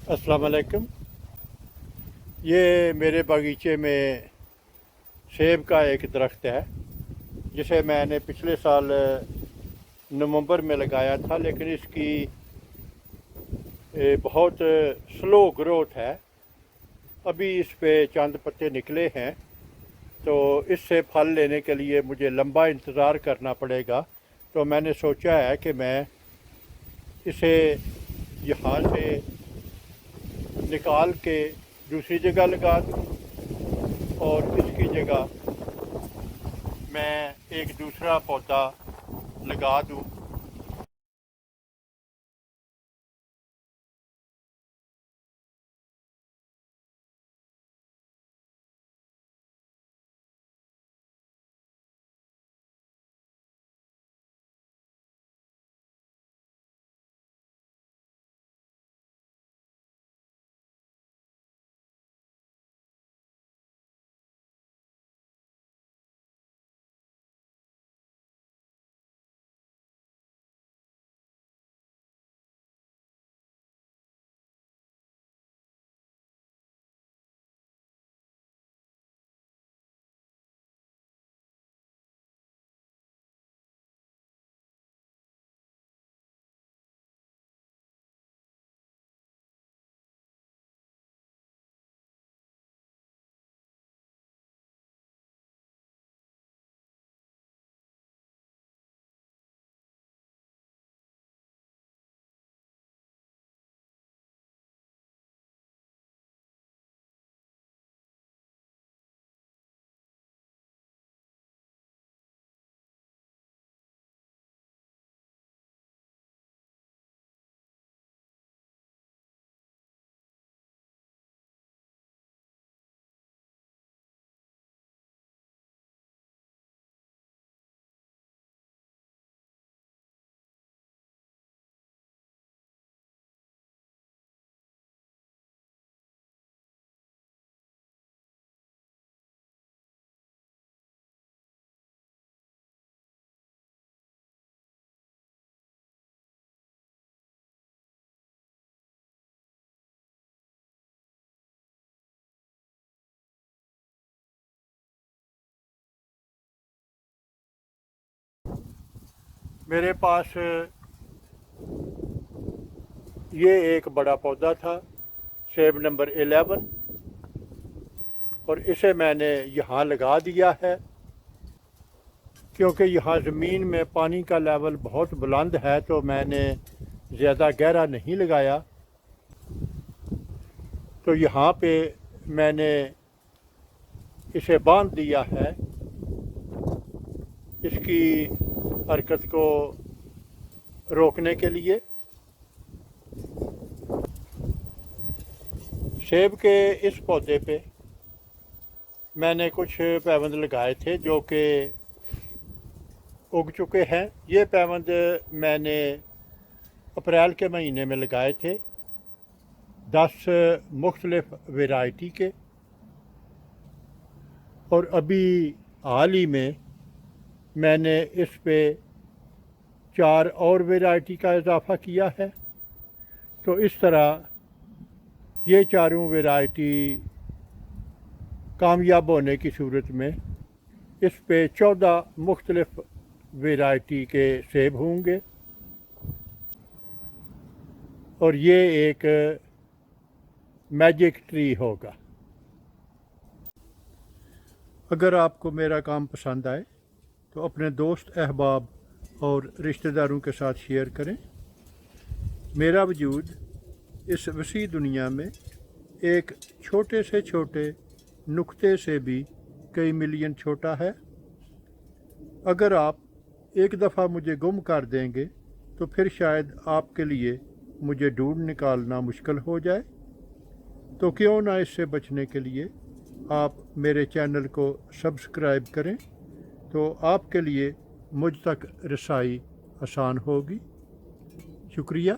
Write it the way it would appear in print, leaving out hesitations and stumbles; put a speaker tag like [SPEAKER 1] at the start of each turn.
[SPEAKER 1] अस्सलाम वालेकुम। ये मेरे बागीचे में सेब का एक दरख्त है जिसे मैंने पिछले साल नवंबर में लगाया था, लेकिन इसकी बहुत स्लो ग्रोथ है। अभी इस पे चंद पत्ते निकले हैं, तो इससे फल लेने के लिए मुझे लंबा इंतज़ार करना पड़ेगा। तो मैंने सोचा है कि मैं इसे यहाँ से निकाल के दूसरी जगह लगा दूँ और इसकी जगह मैं एक दूसरा पौधा लगा दूँ। मेरे पास ये एक बड़ा पौधा था, सेब नंबर 11, और इसे मैंने यहाँ लगा दिया है क्योंकि यहाँ ज़मीन में पानी का लेवल बहुत बुलंद है, तो मैंने ज़्यादा गहरा नहीं लगाया। तो यहाँ पे मैंने इसे बांध दिया है इसकी हरकत को रोकने के लिए। सेब के इस पौधे पे मैंने कुछ पैबंद लगाए थे जो कि उग चुके हैं। ये पैबंद मैंने अप्रैल के महीने में लगाए थे, 10 मुख्तलिफ वैरायटी के, और अभी हाल ही में मैंने इस पे 4 और वैरायटी का इजाफ़ा किया है। तो इस तरह ये चारों वैरायटी कामयाब होने की सूरत में इस पे 14 मुख्तलिफ वैरायटी के सेब होंगे, और ये एक मैजिक ट्री होगा। अगर आपको मेरा काम पसंद आए तो अपने दोस्त अहबाब और रिश्तेदारों के साथ शेयर करें। मेरा वजूद इस वसी दुनिया में एक छोटे से छोटे नुक्ते से भी कई मिलियन छोटा है। अगर आप एक दफ़ा मुझे गुम कर देंगे तो फिर शायद आपके लिए मुझे ढूंढ निकालना मुश्किल हो जाए। तो क्यों ना इससे बचने के लिए आप मेरे चैनल को सब्सक्राइब करें, तो आपके लिए मुझ तक रसाई आसान होगी। शुक्रिया।